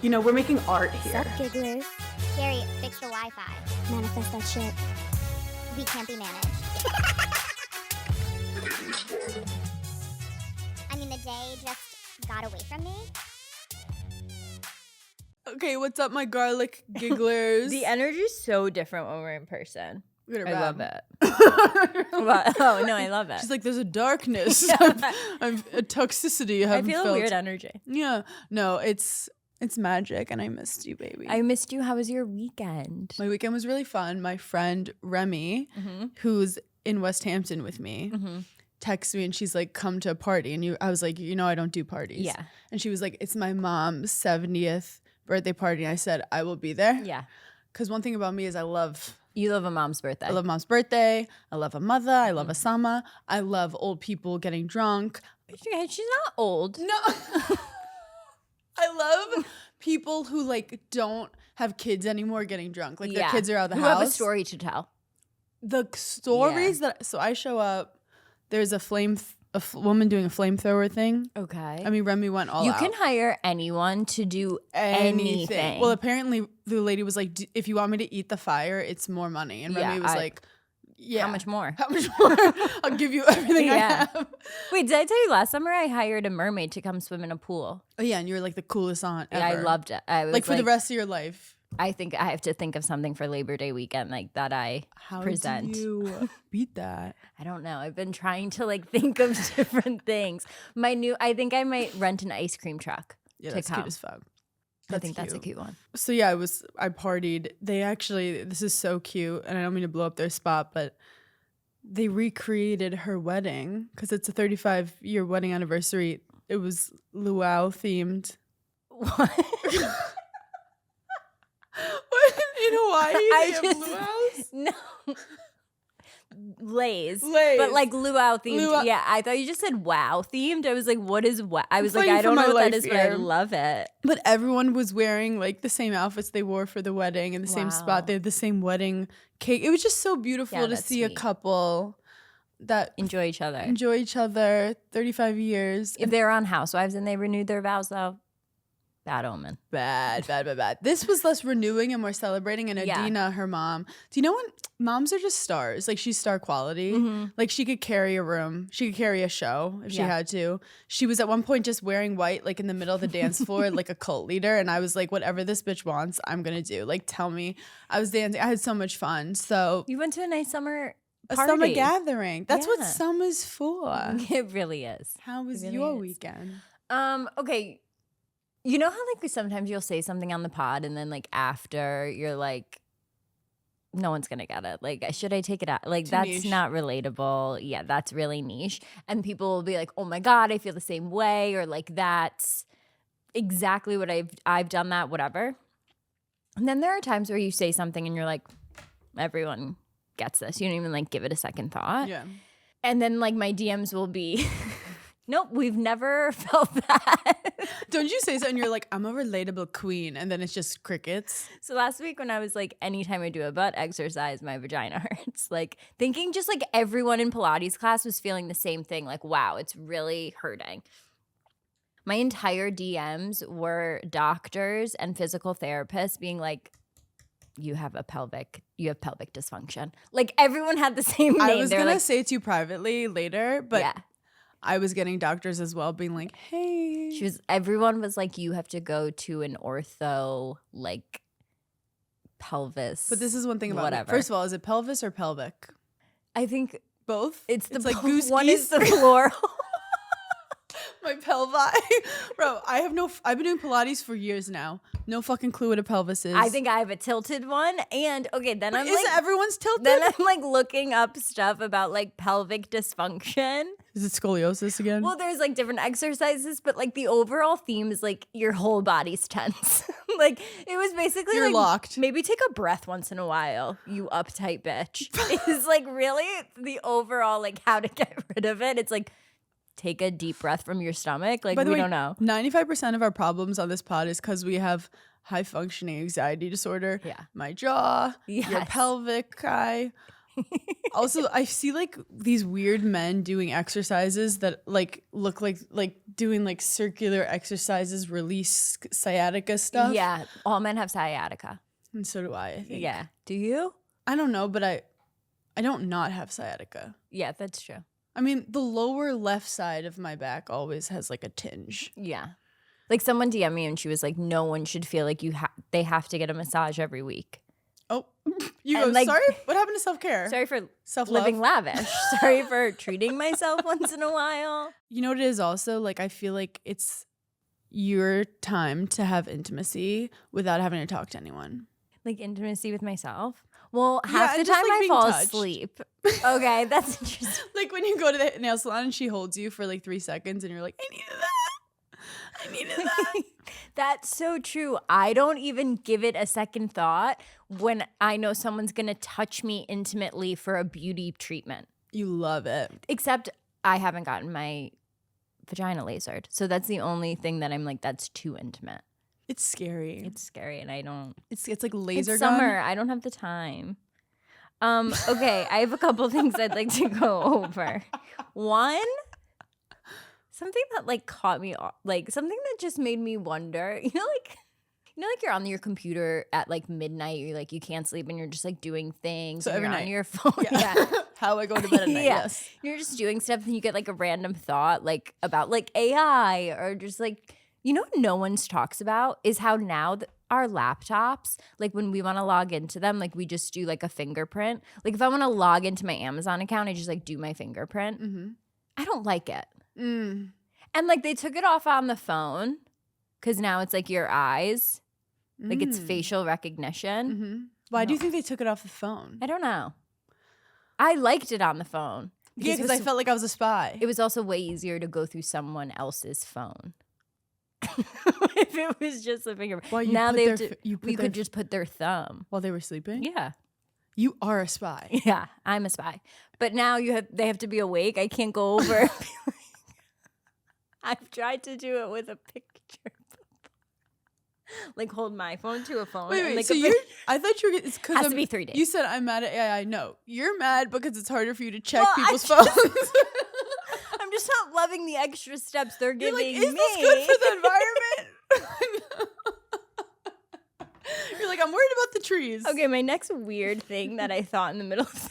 You know, we're making art here. Sup, gigglers? Gary, fix the Wi-Fi. Manifest that shit. We can't be managed. I mean, the day just got away from me. Okay, what's up, my garlic gigglers? The energy's so different when we're in person. I love it. Oh, no, I love it. She's like, there's a darkness. I've a toxicity. I feel a weird energy. Yeah. No, it's magic, and I missed you, baby. I missed you. How was your weekend? My weekend was really fun. My friend Remy, who's in West Hampton with me, texted me and she's like, come to a party. And I was like, I don't do parties. Yeah. And she was like, it's my mom's 70th birthday party. And I said, I will be there. Yeah. Because one thing about me is You love a mom's birthday. I love mom's birthday. I love a mother. I love a sama. I love old people getting drunk. She's not old. No. I love people who like don't have kids anymore getting drunk. Like their kids are out of the Who house. have a story to tell. The stories so I show up, there's a woman doing a flamethrower thing. Okay. I mean, Remy went all out. You can hire anyone to do anything. Well, apparently the lady was like, if you want me to eat the fire, it's more money. And Remy was like, yeah. How much more? How much more? I'll give you everything I have. Wait, did I tell you last summer I hired a mermaid to come swim in a pool? Oh, yeah, and you were like the coolest aunt ever. Yeah, I loved it. I was like for the rest of your life. I think I have to think of something for Labor Day weekend like that I present. How do you beat that? I don't know. I've been trying to like think of different things. I think I might rent an ice cream truck to that's come. cute as fuck. I think that's a cute one. So yeah, I partied. This is so cute, and I don't mean to blow up their spot, but they recreated her wedding because it's a 35-year wedding anniversary. It was luau themed. What? In Hawaii, they have luau's? No. Lays. Lays. But like luau themed. Yeah, I thought you just said wow themed. I was like, what is wow? I was like, I don't know what that is, but I love it. But everyone was wearing like the same outfits they wore for the wedding in the same spot. They had the same wedding cake. It was just so beautiful to see a couple that enjoy each other. 35 years. If they're on Housewives and they renewed their vows though, bad omen. Bad. This was less renewing and more celebrating. And Adina, her mom. Do you know when moms are just stars? Like she's star quality. Like she could carry a room. She could carry a show if she had to. She was at one point just wearing white, like in the middle of the dance floor, like a cult leader. And I was like, whatever this bitch wants, I'm gonna do. Like tell me. I was dancing. I had so much fun. So you went to a nice summer party. A summer gathering. That's what summer's for. It really is. How was your weekend? Okay. You know how like sometimes you'll say something on the pod and then like after you're like, no one's gonna get it. Like, should I take it out? Like that's niche. Not relatable. Yeah, that's really niche. And people will be like, oh my God, I feel the same way, or like that's exactly what I've done that, whatever. And then there are times where you say something and you're like, everyone gets this. You don't even like give it a second thought. Yeah. And then like my DMs will be nope, we've never felt that. Don't you say so and you're like, I'm a relatable queen, and then it's just crickets? So last week when I was like, anytime I do a butt exercise, my vagina hurts. Like thinking just like everyone in Pilates class was feeling the same thing. Like, wow, it's really hurting. My entire DMs were doctors and physical therapists being like, you have pelvic dysfunction. Like everyone had the same name. I was going to say it to you privately later, but yeah. I was getting doctors as well being like, hey. Everyone was like, you have to go to an ortho, like, pelvis. But this is one thing about it. First of all, is it pelvis or pelvic? I think both. It's like goose one geese. Is the plural. My pelvi. Bro, I've been doing Pilates for years now. No fucking clue what a pelvis is. I think I have a tilted one. And okay, then I'm like, everyone's tilted? Then I'm like looking up stuff about like pelvic dysfunction. Is it scoliosis again? Well, there's like different exercises, but like the overall theme is like your whole body's tense. Like it was basically you're like locked. Maybe take a breath once in a while, you uptight bitch. It's like really the overall like how to get rid of it. It's like take a deep breath from your stomach. Like, we don't know. 95% of our problems on this pod is because we have high functioning anxiety disorder. Yeah. My jaw, yes. your pelvic guy. Also, I see like these weird men doing exercises that like look like doing like circular exercises, release sciatica stuff. Yeah, all men have sciatica. And so do I think. Yeah. Do you? I don't know, but I don't not have sciatica. Yeah, that's true. I mean, the lower left side of my back always has like a tinge. Yeah. Like someone DM'd me and she was like, no one should feel like they have to get a massage every week. Oh, you And go, like, sorry? What happened to self-care? Sorry for Self-love? living lavish. Sorry for treating myself once in a while. You know what it is also? Like, I feel like it's your time to have intimacy without having to talk to anyone. Like intimacy with myself? Well, Yeah, half the and just, time like, I being fall touched. asleep. Okay, that's interesting. Like when you go to the nail salon and she holds you for like 3 seconds and you're like, I needed that. I needed that. That's so true. I don't even give it a second thought when I know someone's going to touch me intimately for a beauty treatment. You love it. Except I haven't gotten my vagina lasered. So that's the only thing that I'm like, that's too intimate. It's scary. It's scary and I don't. It's like laser It's gun. summer. I don't have the time. Okay, I have a couple things I'd like to go over. One, something that like caught me off, like something that just made me wonder. You know, like you're on your computer at like midnight. You're like you can't sleep and you're just like doing things. So and every you're night. on your phone. Yeah. How I go to bed at night. Yeah. Yes. You're just doing stuff and you get like a random thought like about like AI or just like, you know what no one talks about is how now our laptops, like when we want to log into them, like we just do like a fingerprint. Like if I want to log into my Amazon account, I just like do my fingerprint. Mm-hmm. I don't like it. Mm. And like they took it off on the phone because now it's like your eyes, like it's Mm. facial recognition. Mm-hmm. Why do you No. think they took it off the phone? I don't know. I liked it on the phone. Yeah, because I felt like I was a spy. It was also way easier to go through someone else's phone. If it was just a fingerprint. Well, you now put they their have to, fi- you put we their- could just put their thumb. While they were sleeping? Yeah. You are a spy. Yeah, I'm a spy. But now they have to be awake. I can't go over. And be like, I've tried to do it with a picture. Like hold my phone to a phone. Wait, and like so I thought you were, it's because has to be 3 days. You said I'm mad at AI. No, you're mad because it's harder for you to check Well, people's I just- phones. I'm just not loving the extra steps they're You're giving like, is me. this good for the environment? You're like, I'm worried about the trees. Okay, my next weird thing that I thought in the middle of the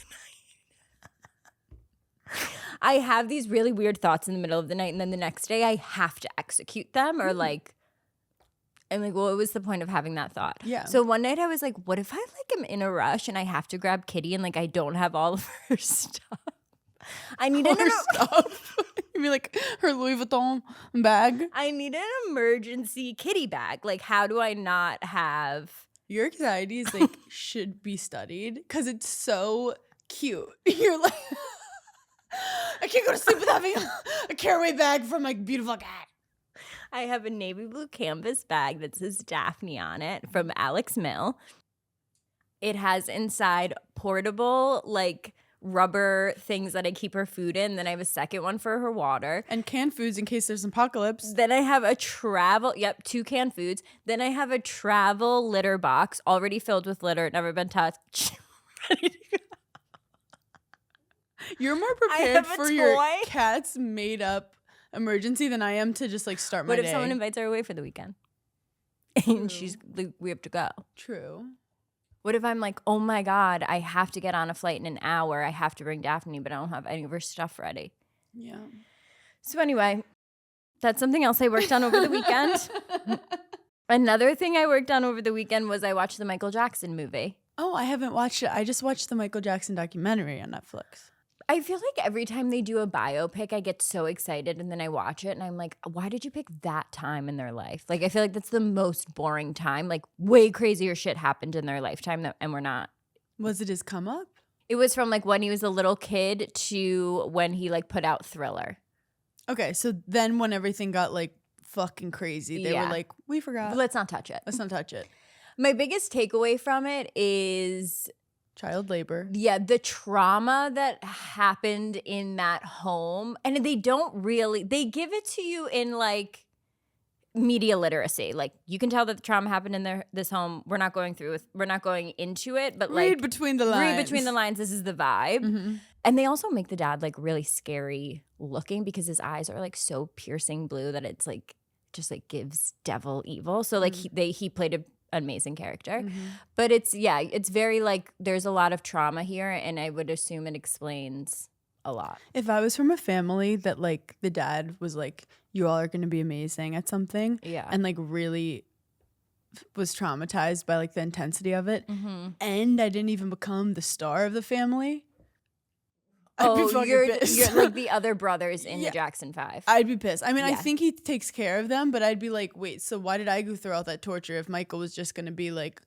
night. I have these really weird thoughts in the middle of the night, and then the next day I have to execute them, or like, I'm like, well, what was the point of having that thought? Yeah. So one night I was like, what if I like am in a rush and I have to grab Kitty and like I don't have all of her stuff? I need All her stuff. You mean like her Louis Vuitton bag? I need an emergency kitty bag. Like, how do I not have? Your anxieties like should be studied because it's so cute. You're like, I can't go to sleep without having a caraway bag for my beautiful cat. I have a navy blue canvas bag that says Daphne on it from Alex Mill. It has inside portable, like, rubber things that I keep her food in. Then I have a second one for her water. And canned foods in case there's an apocalypse. Then I have a travel, 2 canned foods. Then I have a travel litter box already filled with litter, never been touched. Ready to go. You're more I prepared have a for your toy. cat's made up emergency than I am to just like start my What if day. someone invites her away for the weekend? And she's like, we have to go. True. What if I'm like, oh my God, I have to get on a flight in an hour. I have to bring Daphne, but I don't have any of her stuff ready. Yeah. So anyway, that's something else I worked on over the weekend. Another thing I worked on over the weekend was I watched the Michael Jackson movie. Oh, I haven't watched it. I just watched the Michael Jackson documentary on Netflix. I feel like every time they do a biopic, I get so excited and then I watch it and I'm like, why did you pick that time in their life? Like, I feel like that's the most boring time. Like, way crazier shit happened in their lifetime and we're not. Was it his come up? It was from like when he was a little kid to when he like put out Thriller. Okay, so then when everything got like fucking crazy, they Yeah. were like, we forgot. Let's not touch it. Let's not touch it. My biggest takeaway from it is, Child labor. yeah, the trauma that happened in that home. And they don't really, they give it to you in like media literacy. Like, you can tell that the trauma happened in this home. We're not going into it, but like read between the lines. Read between the lines. This is the vibe. Mm-hmm. And they also make the dad like really scary looking because his eyes are like so piercing blue that it's like just like gives devil evil. So like he played an amazing character. Mm-hmm. But it's very like there's a lot of trauma here, and I would assume it explains a lot. If I was from a family that like the dad was like, you all are going to be amazing at something, and like really was traumatized by like the intensity of it, and I didn't even become the star of the family, I'd be fucking pissed. You're like the other brothers in the Jackson 5. I'd be pissed. I mean, I think he takes care of them, but I'd be like, wait, so why did I go through all that torture if Michael was just going to be like,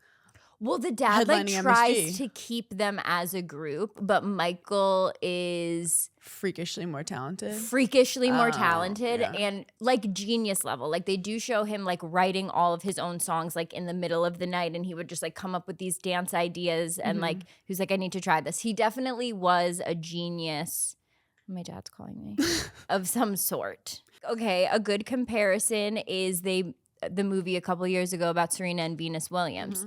well, the dad like headlining tries MSG. to keep them as a group, but Michael is freakishly more talented, and like genius level. Like they do show him like writing all of his own songs like in the middle of the night, and he would just like come up with these dance ideas and like he's like, I need to try this. He definitely was a genius. My dad's calling me of some sort. Okay, a good comparison is the movie a couple years ago about Serena and Venus Williams.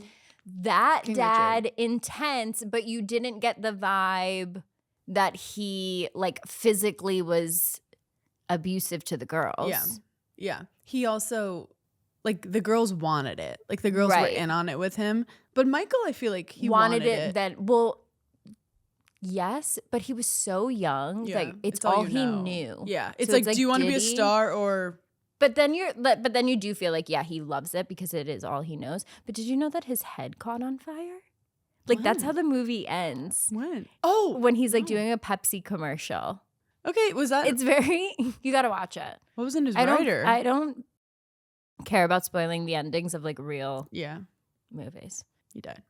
That King dad Richard. Intense, but you didn't get the vibe that he like physically was abusive to the girls. Yeah. He also like the girls wanted it. Like the girls were in on it with him. But Michael, I feel like he wanted it. Yes, but he was so young. Like it's all he knew. Yeah. It's so like, do you want to be a star or? But then you do feel like, he loves it because it is all he knows. But did you know that his head caught on fire? Like that's how the movie ends. When? When he's like doing a Pepsi commercial. Okay, was that? It's very. You got to watch it. What was in his writer? I don't care about spoiling the endings of like real movies. He died.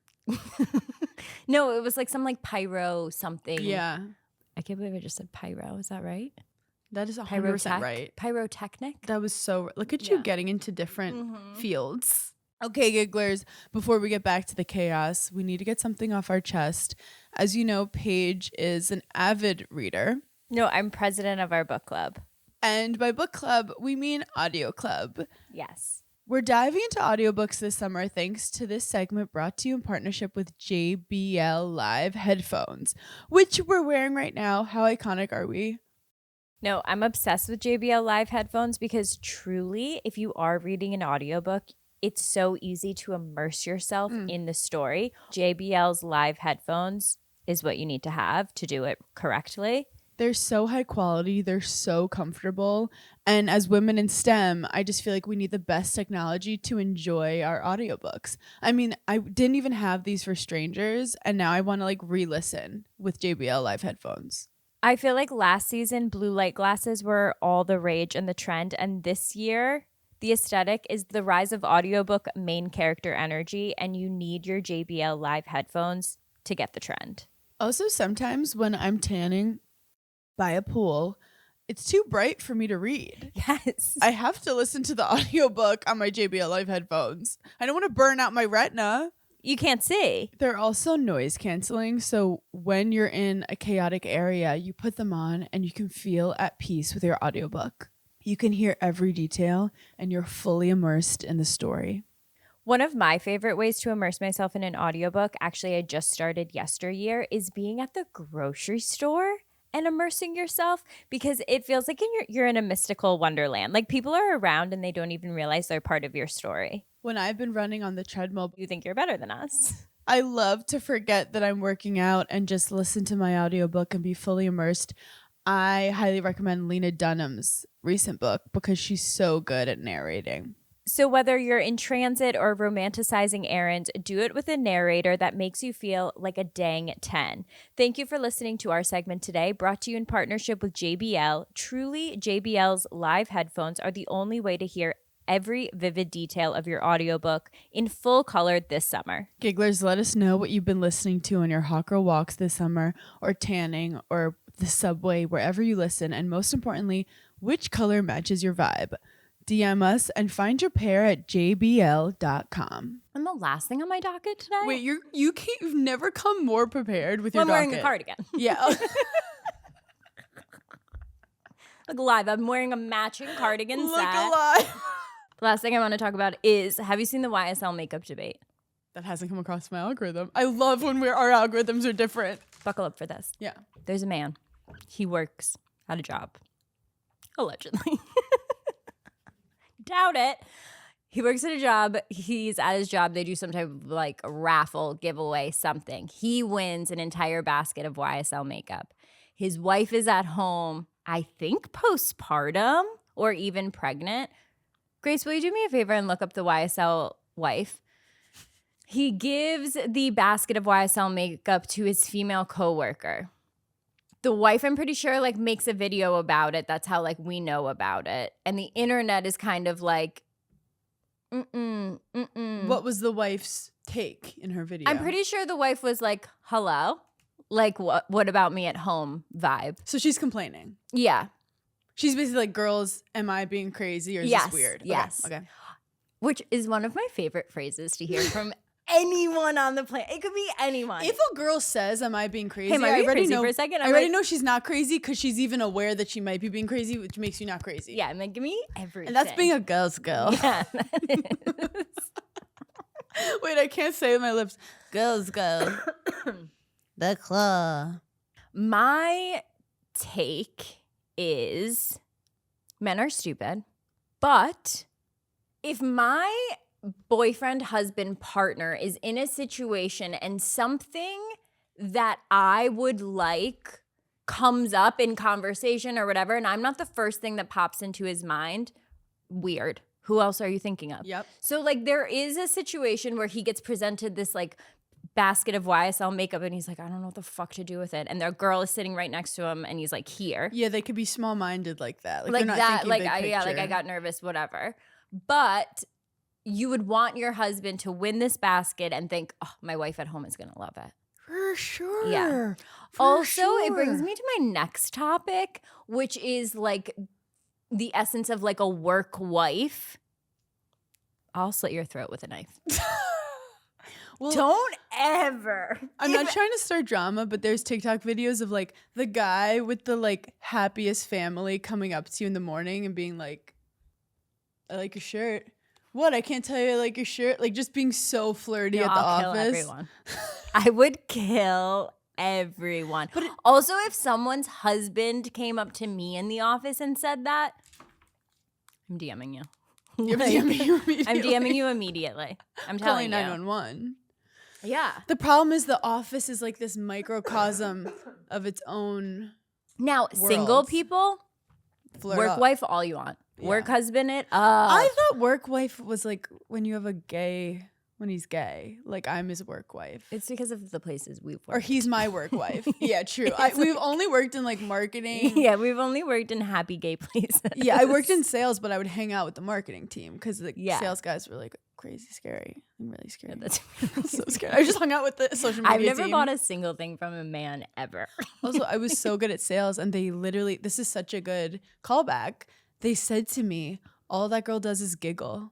No, it was like some like pyro something. Yeah. I can't believe I just said pyro. Is that right? That is 100% right. Pyrotechnic? That was so... Look at you getting into different fields. Okay, Gigglers, before we get back to the chaos, we need to get something off our chest. As you know, Paige is an avid reader. No, I'm president of our book club. And by book club, we mean audio club. Yes. We're diving into audiobooks this summer thanks to this segment brought to you in partnership with JBL Live Headphones, which we're wearing right now. How iconic are we? No, I'm obsessed with JBL Live headphones because truly, if you are reading an audiobook, it's so easy to immerse yourself in the story. JBL's Live headphones is what you need to have to do it correctly. They're so high quality. They're so comfortable. And as women in STEM, I just feel like we need the best technology to enjoy our audiobooks. I mean, I didn't even have these for strangers, and now I want to like re-listen with JBL Live headphones. I feel like last season, blue light glasses were all the rage and the trend. And this year, the aesthetic is the rise of audiobook main character energy. And you need your JBL Live headphones to get the trend. Also, sometimes when I'm tanning by a pool, it's too bright for me to read. Yes. I have to listen to the audiobook on my JBL Live headphones. I don't want to burn out my retina. You can't see. They're also noise canceling, so when you're in a chaotic area, you put them on and you can feel at peace with your audiobook. You can hear every detail and you're fully immersed in the story. One of my favorite ways to immerse myself in an audiobook, actually I just started yesteryear, is being at the grocery store and immersing yourself, because it feels like you're in a mystical wonderland. Like people are around and they don't even realize they're part of your story. When I've been running on the treadmill, you think you're better than us. I love to forget that I'm working out and just listen to my audiobook and be fully immersed. I highly recommend Lena Dunham's recent book because she's so good at narrating. So whether you're in transit or romanticizing errands, do it with a narrator that makes you feel like a dang 10. Thank you for listening to our segment today, brought to you in partnership with JBL. Truly, JBL's Live headphones are the only way to hear every vivid detail of your audiobook in full color this summer. Gigglers, let us know what you've been listening to on your hot girl walks this summer, or tanning, or the subway, wherever you listen, and most importantly, which color matches your vibe. DM us and find your pair at jbl.com. And the last thing on my docket today? Wait, you've never come more prepared with your docket. I'm wearing a cardigan. Yeah. Look alive, I'm wearing a matching cardigan set. Look alive. The last thing I want to talk about is, have you seen the YSL makeup debate? That hasn't come across my algorithm. I love when our algorithms are different. Buckle up for this. Yeah. There's a man. He works at a job. Allegedly. Doubt it. He works at a job. He's at his job. They do some type of like raffle, giveaway, something. He wins an entire basket of YSL makeup. His wife is at home, I think postpartum or even pregnant. Grace, will you do me a favor and look up the YSL wife? He gives the basket of YSL makeup to his female coworker. The wife, I'm pretty sure, like makes a video about it. That's how like we know about it. And the internet is kind of like, What was the wife's take in her video? I'm pretty sure the wife was like, hello? Like, what about me at home vibe? So she's complaining. Yeah. She's basically like, girls, am I being crazy or is this weird? Yes. Okay. Which is one of my favorite phrases to hear from anyone on the planet. It could be anyone. If a girl says, am I being crazy? Hey, am I being crazy for a second? I already know she's not crazy because she's even aware that she might be being crazy, which makes you not crazy. Yeah, I'm like, give me everything. And that's being a girl's girl. Yeah, that is. Wait, I can't say it with my lips. Girls go. The claw. My take is men are stupid, but if my boyfriend, husband, partner is in a situation and something that I would like comes up in conversation or whatever, and I'm not the first thing that pops into his mind, weird. Who else are you thinking of? Yep. So like there is a situation where he gets presented this like basket of YSL makeup and he's like, I don't know what the fuck to do with it. And their girl is sitting right next to him and he's like, here. Yeah, they could be small-minded like that. Like they're not that, thinking like big like I got nervous, whatever. But you would want your husband to win this basket and think, oh, my wife at home is gonna love it. For sure. Yeah. Also, it brings me to my next topic, which is like the essence of like a work wife. I'll slit your throat with a knife. Well, Don't ever. I'm not trying to start drama, but there's TikTok videos of like the guy with the like happiest family coming up to you in the morning and being like, I like your shirt. What? I can't tell you I like your shirt. Like just being so flirty at the I'll office. kill everyone. I would kill everyone. But also, if someone's husband came up to me in the office and said that, I'm DMing you. You're DMing you immediately. I'm DMing you immediately. I'm telling Calling you. 911. Yeah. The problem is the office is like this microcosm of its own Now, world. single people, Flirt work up. wife all you want. Yeah. Work husband it up. I thought work wife was like when you have a gay, when he's gay. Like I'm his work wife. It's because of the places we've worked. Or he's my work wife. Yeah, true. We've only worked in like marketing. Yeah, we've only worked in happy gay places. Yeah, I worked in sales, but I would hang out with the marketing team because the Yeah. sales guys were like crazy scary. I'm really scary. Yeah, that's So scary. I just hung out with the social media I've never team. bought a single thing from a man ever. Also, I was so good at sales, and they literally, this is such a good callback. They said to me, all that girl does is giggle.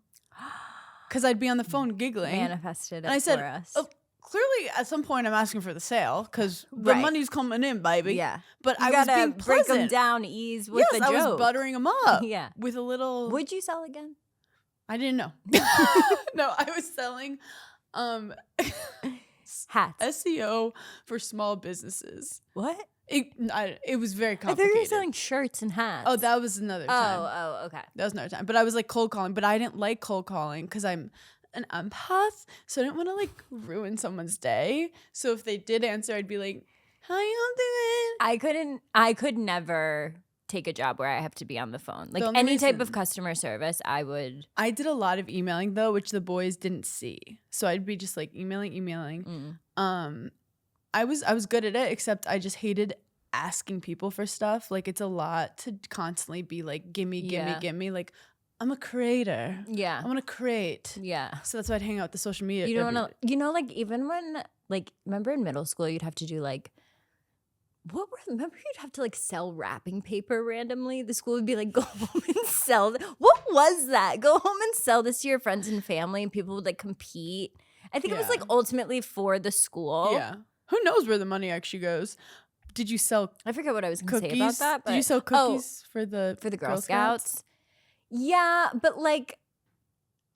Because I'd be on the phone giggling. Manifested it And I said, for us. oh, clearly at some point I'm asking for the sale because the Right. money's coming in, baby. Yeah. But You I was gotta being break them pleasant. down, ease with Yes, the I joke. was buttering them up. Yeah. With a little. Would you sell again? I didn't know. No, I was selling Hats. SEO for small businesses. What? It was very I thought complicated. you were selling shirts and hats. Oh, that was another time. Oh, okay. That was another time. But I was like cold calling, but I didn't like cold calling because I'm an empath, so I didn't want to like ruin someone's day. So if they did answer, I'd be like, "How you doing?" I could never take a job where I have to be on the phone. Like only any type reason- of customer service, I would. I did a lot of emailing though, which the boys didn't see. So I'd be just like emailing. I was good at it, except I just hated asking people for stuff. Like it's a lot to constantly be like, gimme. Like I'm a creator. Yeah. I want to create. Yeah. So that's why I'd hang out with the social media. You don't know, like even when, like, remember in middle school, you'd have to do like, remember you'd have to like sell wrapping paper randomly? The school would be like, go home and sell. What was that? Go home and sell this to your friends and family, and people would like compete. I think it was Yeah. like ultimately for the school. Yeah. Who knows where the money actually goes? Did you sell I forget what I was going to cookies? say about that. But Did you sell cookies for the Girl Scouts? Yeah, but like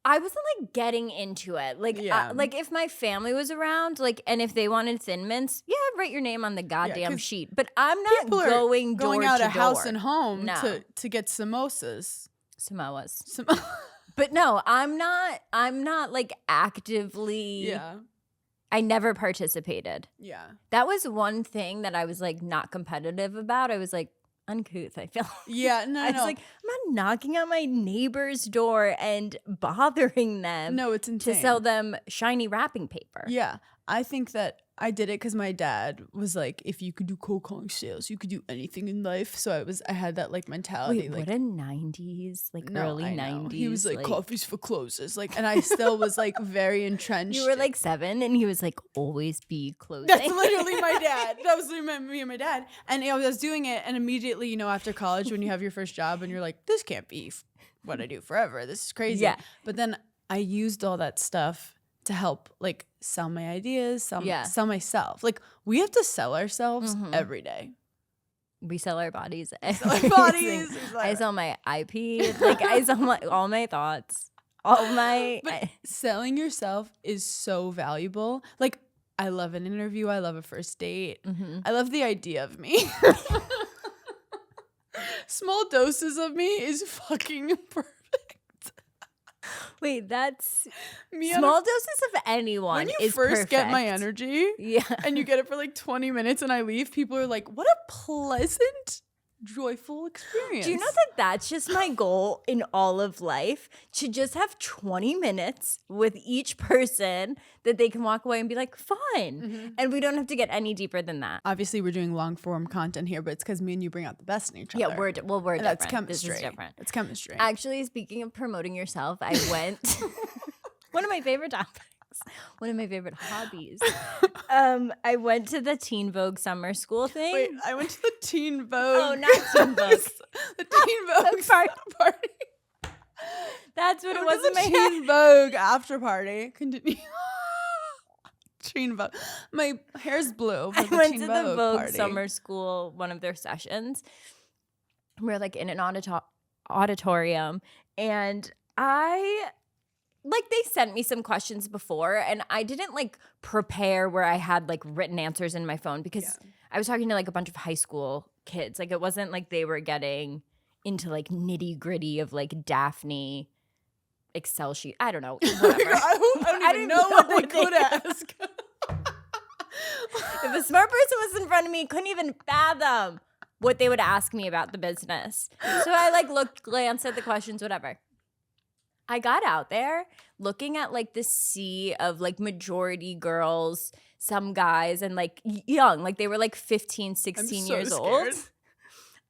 I wasn't like getting into it. Like, like if my family was around, like, and if they wanted Thin Mints, write your name on the goddamn sheet. But I'm not going out to of house door. and home to get samosas. Samoas. But no, I'm not like actively. Yeah. I never participated. Yeah. That was one thing that I was like not competitive about. I was like, uncouth, I feel. Yeah, no. I was like, I'm not knocking on my neighbor's door and bothering them. No, it's insane. To sell them shiny wrapping paper. Yeah, I think that I did it because my dad was like, if you could do cold calling sales, you could do anything in life. So I had that like mentality. Wait, like, what a 90s, like early 90s. He was like coffee's for closes. Like, and I still was like very entrenched. You were like 7 and he was like, always be closing. That's literally my dad. That was literally me and my dad. And I was doing it, and immediately, after college, when you have your first job and you're like, this can't be what I do forever. This is crazy. Yeah. But then I used all that stuff to help like sell my ideas, sell myself. Like, we have to sell ourselves every day. We sell our bodies. I sell my IP. Like, I sell all my thoughts. But selling yourself is so valuable. Like, I love an interview. I love a first date. I love the idea of me. Small doses of me is fucking perfect. Wait, that's small doses of anyone. When you first get my energy, and you get it for like 20 minutes and I leave, people are like, what a pleasant, joyful experience. Do you know that that's just my goal in all of life? To just have 20 minutes with each person that they can walk away and be like, fun. And we don't have to get any deeper than that. Obviously, we're doing long form content here, but it's because me and you bring out the best in each other. Yeah, we're different. That's chemistry. This is different. It's chemistry. Actually, speaking of promoting yourself, I went one of my favorite topics. One of my favorite hobbies. I went to the Teen Vogue summer school thing. Wait, I went to the Teen Vogue. Oh, not Teen Vogue. The Teen Vogue party. That's what it was in my head. Teen Vogue after party. Continue. Teen Vogue. My hair's blue. I went to the Vogue summer school, one of their sessions. We're like in an auditorium, and they sent me some questions before, and I didn't like prepare where I had like written answers in my phone because I was talking to like a bunch of high school kids. Like, it wasn't like they were getting into like nitty gritty of like Daphne Excel sheet. I don't know. Whatever. I don't even know what they could ask. If a smart person was in front of me, couldn't even fathom what they would ask me about the business. So I like glanced at the questions, whatever. I got out there looking at like the sea of like majority girls, some guys, and like young, like they were like 15, 16 years old.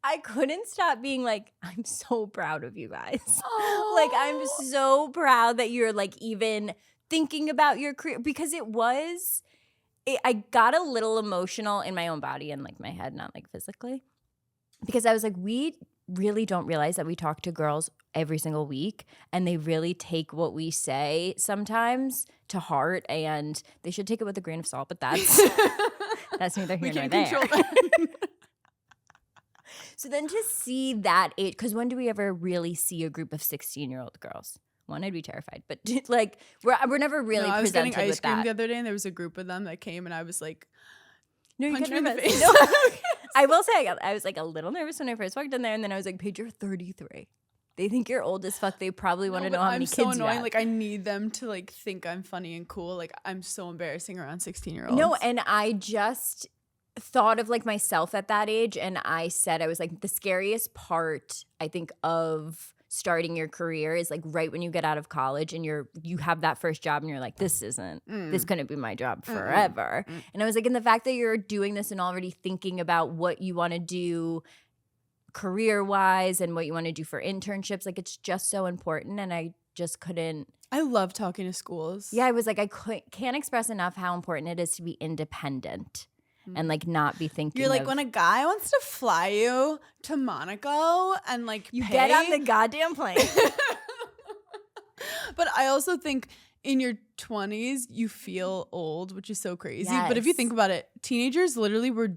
I couldn't stop being like, I'm so proud of you guys. Like, I'm so proud that you're like even thinking about your career, because I got a little emotional in my own body and like my head, not like physically, because I was like, we really don't realize that we talk to girls every single week, and they really take what we say sometimes to heart, and they should take it with a grain of salt, but that's neither here nor there. So then to see that age, because when do we ever really see a group of 16-year-old girls? One, I'd be terrified, but like we're never really presented with that. I was getting ice cream the other day, and there was a group of them that came, and I was like, no, you punch get me in nervous. the face. No. I will say I was like a little nervous when I first walked in there, and then I was like, Paige, you're 33. They think you're old as fuck. They probably want to know how many kids you have. I'm so annoying. Like, I need them to like think I'm funny and cool. Like, I'm so embarrassing around 16-year-olds. No, and I just thought of like myself at that age, and I said, I was like, the scariest part, I think, of starting your career is like right when you get out of college and you have that first job, and you're like, this couldn't be my job forever. And I was like, and the fact that you're doing this and already thinking about what you want to do career-wise and what you want to do for internships, like, it's just so important. And I just couldn't. I love talking to schools. Yeah, I was like, can't express enough how important it is to be independent and like not be thinking. You're like, when a guy wants to fly you to Monaco and like you get on the goddamn plane. But I also think in your 20s you feel old, which is so crazy. Yes. But if you think about it, teenagers literally were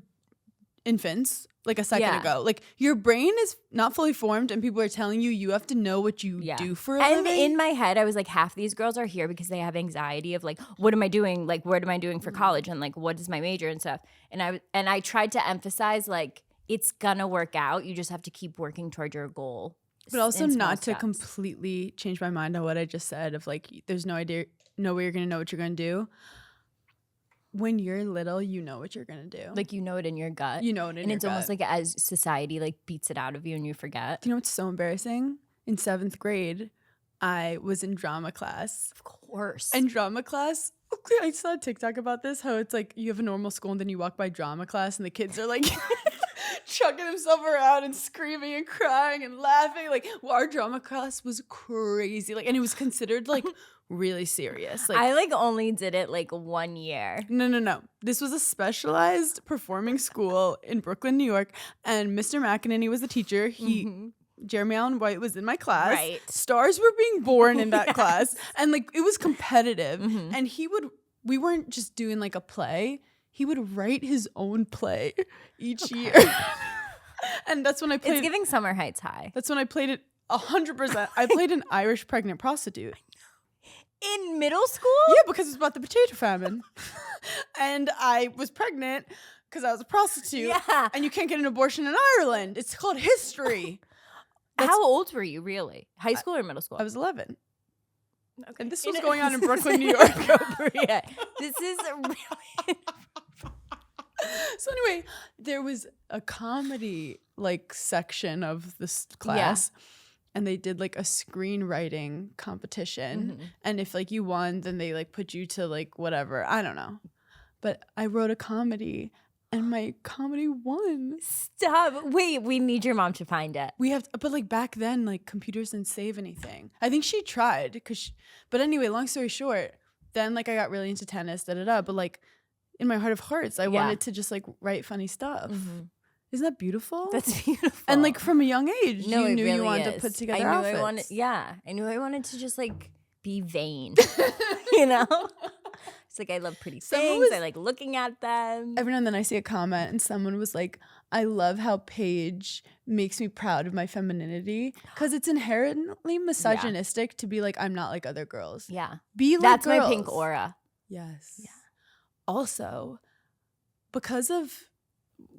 infants like a second ago. Like your brain is not fully formed and people are telling you have to know what you do for a living. And in my head, I was like, half these girls are here because they have anxiety of like, what am I doing? Like, what am I doing for college? And like, what is my major and stuff? And I tried to emphasize like, it's gonna work out. You just have to keep working toward your goal. But also not to completely change my mind on what I just said of like, there's no way you're gonna know what you're gonna do. When you're little, you know what you're gonna do. Like you know it in your gut. You know it in your gut. And it's almost like as society like beats it out of you and you forget. Do you know what's so embarrassing? In 7th grade, I was in drama class. Of course. And drama class, I saw a TikTok about this, how it's like you have a normal school and then you walk by drama class and the kids are like chucking themselves around and screaming and crying and laughing. Like our drama class was crazy. Like, and it was considered like really serious. Like I like only did it like 1 year. No. This was a specialized performing school in Brooklyn, New York, and Mr. McEnany was the teacher. Jeremy Allen White was in my class. Right. Stars were being born in that class, and like it was competitive. And we weren't just doing like a play. He would write his own play each year. And that's when I played. It's giving Summer Heights High. That's when I played it 100%. I played an Irish pregnant prostitute. In middle school? Yeah, because it's about the potato famine. And I was pregnant because I was a prostitute. Yeah. And you can't get an abortion in Ireland. It's called history. How old were you really? High school or middle school? I was 11. Okay. And this was going on in Brooklyn, New York. This is really... So anyway, there was a comedy like section of this class. Yeah. And they did like a screenwriting competition. And if like you won, then they like put you to like whatever. I don't know. But I wrote a comedy and my comedy won. Stop. Wait, we need your mom to find it. We have to, but like back then, like computers didn't save anything. I think she tried but anyway, long story short, then like I got really into tennis, but like in my heart of hearts, I wanted to just like write funny stuff. Isn't that beautiful? That's beautiful. And like from a young age, no, you knew really you wanted is. to put together outfits. I knew I wanted to just like be vain, you know? It's like I love pretty things. I like looking at them. Every now and then I see a comment and someone was like, I love how Paige makes me proud of my femininity because it's inherently misogynistic to be like, I'm not like other girls. Yeah. Be like That's girls. my pink aura. Yes. Yeah. Also, because of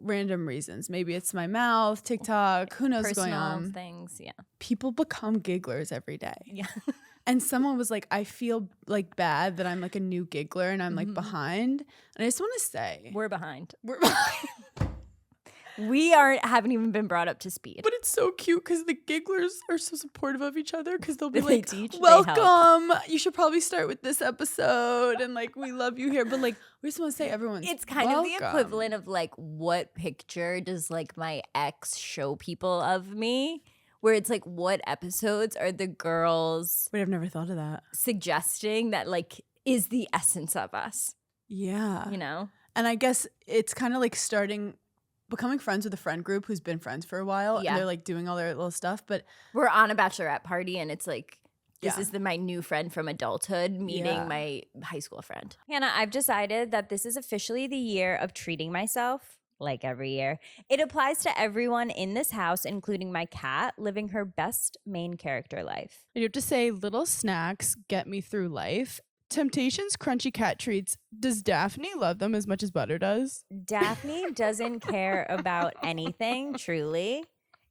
random reasons, maybe it's my mouth, TikTok, who knows what's going on. Things, yeah. People become gigglers every day. Yeah. And someone was like, I feel like bad that I'm like a new giggler and I'm like behind. And I just want to say, we're behind. We're behind. We haven't even been brought up to speed. But it's so cute because the gigglers are so supportive of each other because they'll be They like, teach, welcome. You should probably start with this episode. And like, we love you here. But like, we just want to say everyone's It's kind welcome. of the equivalent of like, what picture does like my ex show people of me? Where it's like, what episodes are the girls Wait, I've never thought of that. suggesting that like is the essence of us? Yeah. You know? And I guess it's kind of like becoming friends with a friend group who's been friends for a while. And they're like doing all their little stuff. But we're on a bachelorette party and it's like, this is my new friend from adulthood meeting my high school friend. Hannah, I've decided that this is officially the year of treating myself. Like every year. It applies to everyone in this house, including my cat, living her best main character life. You have to say, little snacks get me through life. Temptations crunchy cat treats. Does Daphne love them as much as Butter does? Daphne doesn't care about anything, truly,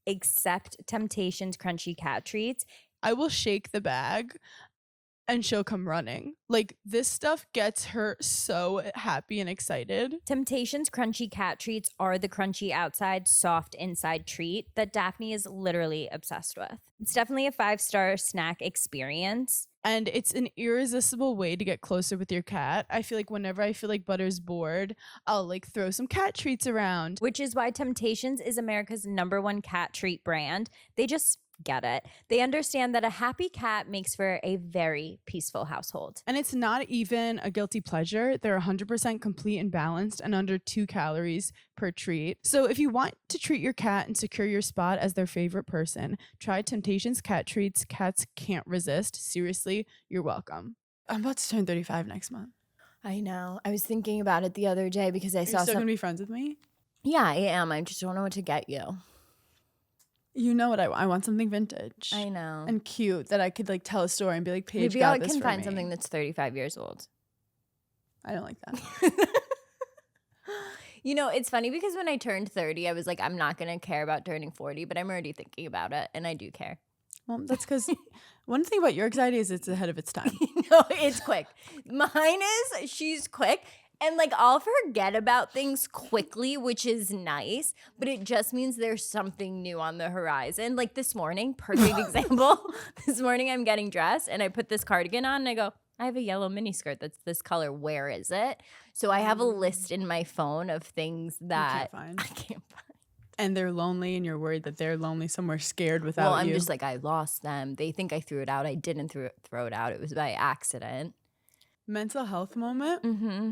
except Temptations crunchy cat treats. I will shake the bag and she'll come running. Like, this stuff gets her so happy and excited. Temptations crunchy cat treats are the crunchy outside, soft inside treat that Daphne is literally obsessed with. It's definitely a 5-star snack experience. And it's an irresistible way to get closer with your cat. I feel like whenever I feel like Butter's bored, I'll like throw some cat treats around. Which is why Temptations is America's #1 cat treat brand. They just get it. They understand that a happy cat makes for a very peaceful household. And it's not even a guilty pleasure. They're 100% complete and balanced and under 2 calories per treat. So if you want to treat your cat and secure your spot as their favorite person, try Temptations cat treats. Cats can't resist. Seriously, you're welcome. I'm about to turn 35 next month. I know. I was thinking about it the other day because I saw Are you still gonna be friends with me? Yeah, I am. I just don't know what to get you. You know what I want? I want something vintage. I know. And cute that I could like tell a story and be like, Paige Maybe got I this can for find me. something that's 35 years old. I don't like that. You know, it's funny because when I turned 30, I was like, I'm not going to care about turning 40, but I'm already thinking about it, and I do care. Well, that's because one thing about your anxiety is it's ahead of its time. No, it's quick. Mine is she's quick. And like I'll forget about things quickly, which is nice, but it just means there's something new on the horizon. Like this morning, perfect example. This morning I'm getting dressed and I put this cardigan on and I go, I have a yellow mini skirt that's this color. Where is it? So I have a list in my phone of things that I can't find. And they're lonely and you're worried that they're lonely somewhere scared without you. Well, I'm just like, I lost them. They think I threw it out. I didn't throw it out. It was by accident. Mental health moment. Mm-hmm.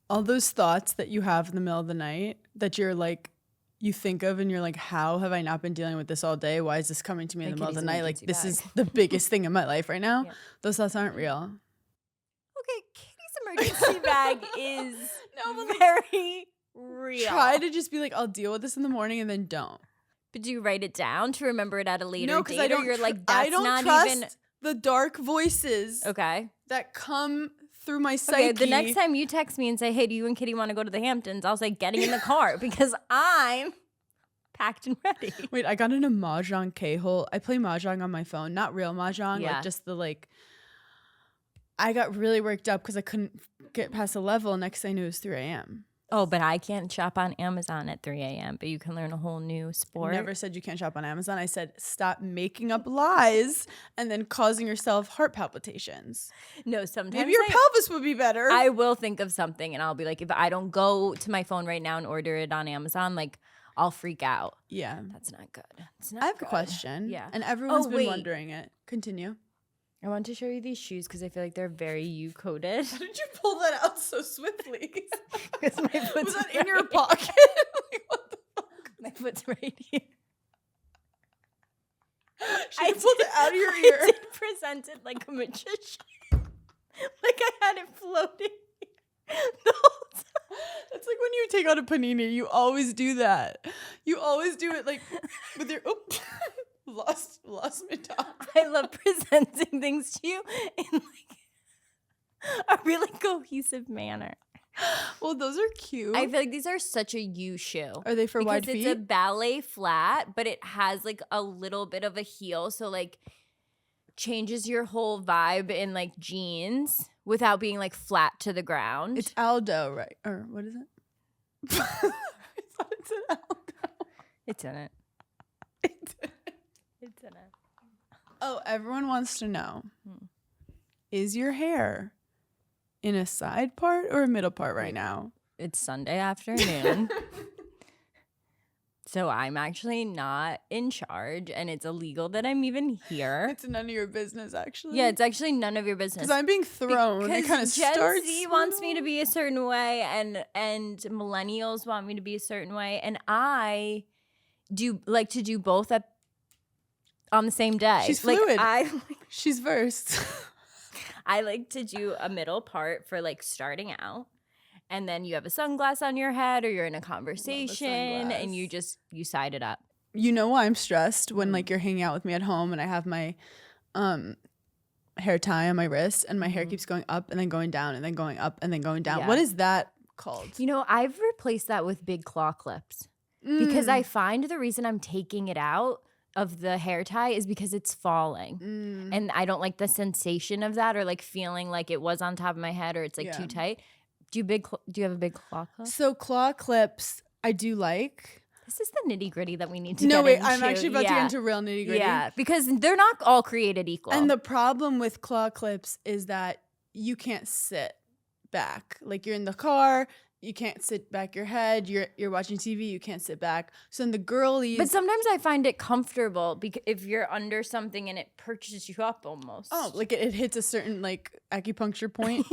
All those thoughts that you have in the middle of the night that you're like, you think of and you're like, how have I not been dealing with this all day? Why is this coming to me in the middle of the night? Like, this is the biggest thing in my life right now. Yeah. Those thoughts aren't real. Okay, Kitty's emergency bag is very real. Try to just be like, I'll deal with this in the morning and then don't. But do you write it down to remember it at a later date? I don't, or you're like, that's I don't not trust even the dark voices that come through my psyche. Okay, the next time you text me and say, hey, do you and Kitty want to go to the Hamptons? I'll say, getting in the car because I'm packed and ready. Wait, I got in a Mahjong K-hole. I play Mahjong on my phone, not real Mahjong, like just the like. I got really worked up because I couldn't get past a level. Next thing I knew it was 3 a.m. Oh, but I can't shop on Amazon at 3 a.m., but you can learn a whole new sport. I never said you can't shop on Amazon. I said stop making up lies and then causing yourself heart palpitations. No, sometimes maybe your pelvis would be better. I will think of something and I'll be like, if I don't go to my phone right now and order it on Amazon, like I'll freak out. Yeah. That's not good. It's not I have good. a question. Yeah. And everyone's been wondering it. Continue. I want to show you these shoes because I feel like they're very you-coded. How did you pull that out so swiftly? Was that in your pocket? Like, what the fuck? My foot's right here. She pulled it out of your ear. I did present it like a magician. Like I had it floating the whole time. That's like when you take out a panini. You always do that. You always do it like with your... Lost my top. I love presenting things to you in like a really cohesive manner. Well, those are cute. I feel like these are such a you shoe. Are they for wide feet? Because it's a ballet flat, but it has like a little bit of a heel, so like changes your whole vibe in like jeans without being like flat to the ground. It's Aldo, right? Or what is it? It's an Aldo. It's in it. It's in it. Oh, everyone wants to know. Is your hair in a side part or a middle part right now? It's Sunday afternoon. So I'm actually not in charge and it's illegal that I'm even here. It's none of your business, actually. Yeah, it's actually none of your business. Because I'm being thrown. Because it kind of Gen starts. Z wants me to be a certain way and millennials want me to be a certain way. And I do like to do both on the same day. She's fluid. Like, she's versed. I like to do a middle part for like starting out. And then you have a sunglass on your head or you're in a conversation and you side it up. You know why I'm stressed when like you're hanging out with me at home and I have my hair tie on my wrist and my hair keeps going up and then going down and then going up and then going down. Yeah. What is that called? You know, I've replaced that with big claw clips because I find the reason I'm taking it out of the hair tie is because it's falling and I don't like the sensation of that or like feeling like it was on top of my head or it's like too tight. Do you have a big claw clip? So claw clips I do like. This is the nitty gritty that we need to get into. No, wait, into. I'm actually about to get into real nitty gritty. Yeah, because they're not all created equal. And the problem with claw clips is that you can't sit back. Like you're in the car, you can't sit back your head. You're watching TV, you can't sit back. So in the girlies, but sometimes I find it comfortable because if you're under something and it perches you up almost. Oh, like it hits a certain like acupuncture point,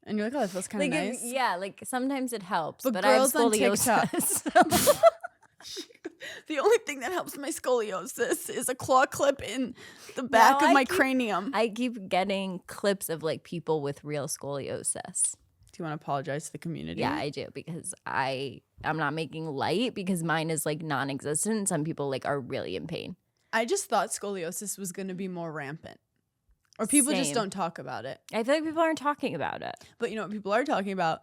and you're like, oh, that feels kind of nice. Yeah, like sometimes it helps. But girls I have scoliosis. On TikTok. The only thing that helps my scoliosis is a claw clip in the back of my cranium. I keep getting clips of like people with real scoliosis. Do you want to apologize to the community? Yeah, I do, because I'm not making light, because mine is like non-existent. Some people like are really in pain. I just thought scoliosis was going to be more rampant. Or people just Same. don't talk about it. I feel like people aren't talking about it. But you know what people are talking about?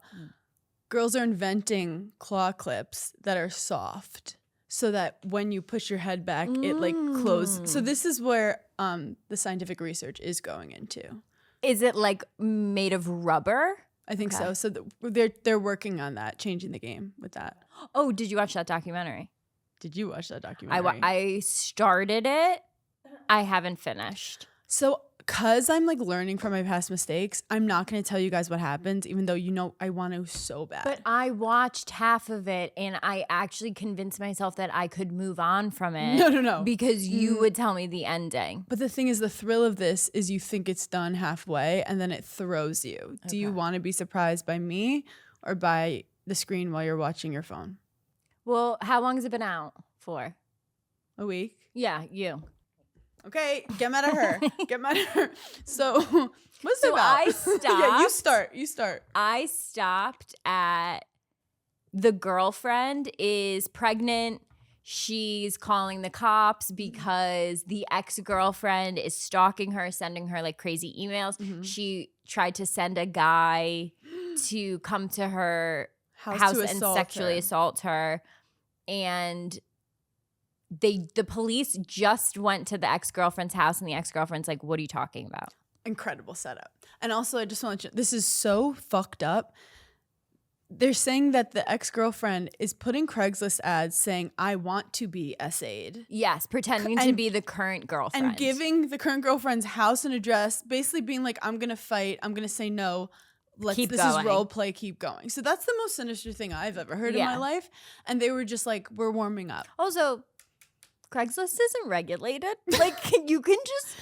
Girls are inventing claw clips that are soft so that when you push your head back, it like closes. So this is where the scientific research is going into. Is it like made of rubber? I think so. So they're working on that, changing the game with that. Oh, did you watch that documentary? Did you watch that documentary? I started it. I haven't finished. So because I'm like learning from my past mistakes, I'm not going to tell you guys what happens, even though you know I want to so bad. But I watched half of it and I actually convinced myself that I could move on from it. No. Because you would tell me the ending. But the thing is, the thrill of this is you think it's done halfway and then it throws you. Okay. Do you want to be surprised by me or by the screen while you're watching your phone? Well, how long has it been out for? A week? Yeah, you. Okay, get mad at her. Get mad at her. So, what's it about? I stopped. Yeah, you start. I stopped at the girlfriend is pregnant. She's calling the cops because the ex-girlfriend is stalking her, sending her like crazy emails. Mm-hmm. She tried to send a guy to come to her house and sexually assault her. And the police just went to the ex-girlfriend's house and the ex-girlfriend's like, what are you talking about? Incredible setup. And also, I just want to, this is so fucked up. They're saying that the ex-girlfriend is putting Craigslist ads saying, I want to be SA'd. Yes, pretending to be the current girlfriend. And giving the current girlfriend's house and address, basically being like, I'm going to fight, I'm going to say no. This is role play, keep going. So that's the most sinister thing I've ever heard in my life. And they were just like, we're warming up. Also, Craigslist isn't regulated. Like, you can just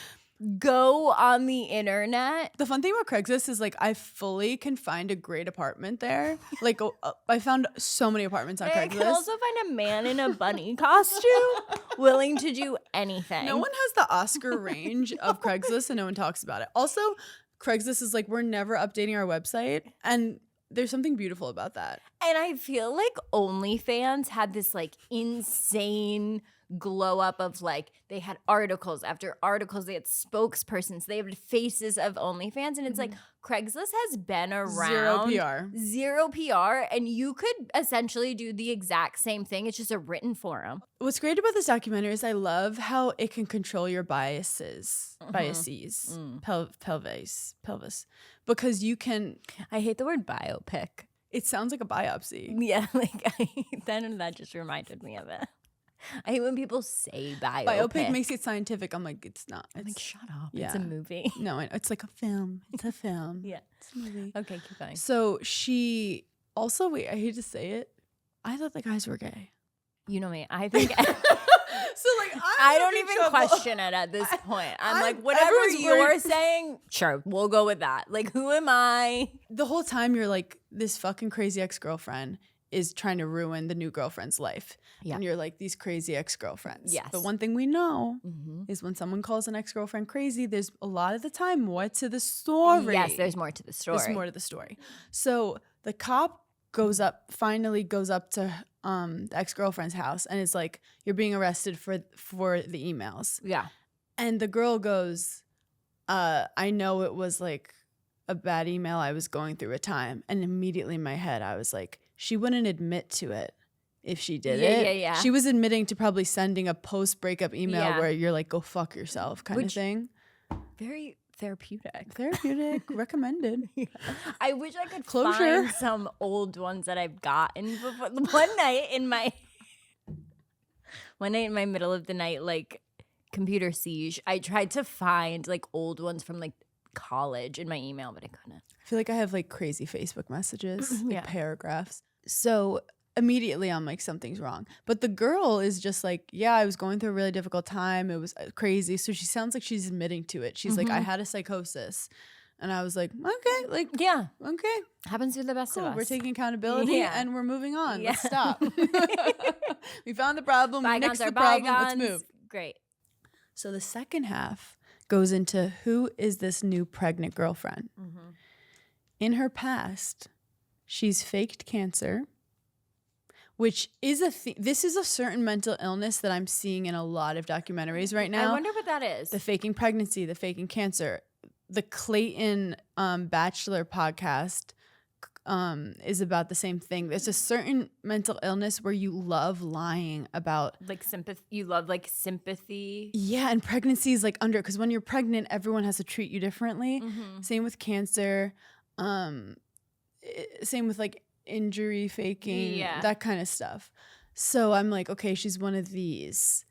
go on the internet. The fun thing about Craigslist is like I fully can find a great apartment there. Like I found so many apartments on Craigslist. I can also find a man in a bunny costume willing to do anything. No one has the Oscar range of Craigslist and no one talks about it. Also, Craigslist is like, we're never updating our website. And there's something beautiful about that. And I feel like OnlyFans had this like insane glow up of like, they had articles after articles, they had spokespersons, they had faces of OnlyFans. And it's like, Craigslist has been around. Zero PR. And you could essentially do the exact same thing. It's just a written forum. What's great about this documentary is I love how it can control your biases, pelvis, because you can. I hate the word biopic. It sounds like a biopsy. Yeah, like that just reminded me of it. I hate when people say biopic. Biopic makes it scientific. I'm like, it's not. I'm like, shut up. Yeah. It's a movie. No, it's like a film. It's a film. Yeah. It's a movie. Okay, keep going. So she also, wait, I hate to say it. I thought the guys were gay. You know me. I think. So like, I don't even question it at this point. I'm like, whatever you're saying, sure, we'll go with that. Like, who am I? The whole time you're like, this fucking crazy ex-girlfriend is trying to ruin the new girlfriend's life. Yeah. And you're like, these crazy ex-girlfriends. Yes. But one thing we know is when someone calls an ex-girlfriend crazy, there's a lot of the time more to the story. Yes, there's more to the story. There's more to the story. So the cop finally goes up to the ex-girlfriend's house and is like, you're being arrested for the emails. Yeah. And the girl goes, I know it was like a bad email I was going through at time. And immediately in my head, I was like, she wouldn't admit to it if she did it. Yeah. She was admitting to probably sending a post-breakup email where you're like, go fuck yourself kind of thing. Very therapeutic. Recommended. Yeah. I wish I could find some old ones that I've gotten before. One night in my middle of the night, like computer siege, I tried to find like old ones from like college in my email, but I couldn't. I feel like I have like crazy Facebook messages, like paragraphs. So immediately I'm like, something's wrong. But the girl is just like, yeah, I was going through a really difficult time. It was crazy. So she sounds like she's admitting to it. She's like, I had a psychosis. And I was like, okay, like, yeah, okay. Happens to the best of us. We're taking accountability and we're moving on. Yeah. Let's stop. We found the problem. We nixed the problem. Let's move. Great. So the second half goes into who is this new pregnant girlfriend. In her past, she's faked cancer, which is this is a certain mental illness that I'm seeing in a lot of documentaries right now. I wonder what that is. The faking pregnancy, the faking cancer. The Clayton Bachelor podcast is about the same thing. There's a certain mental illness where you love lying about like sympathy. You love like sympathy. Yeah, and pregnancy is like because when you're pregnant, everyone has to treat you differently. Same with cancer. Same with like injury faking, that kind of stuff. So I'm like, okay, she's one of these.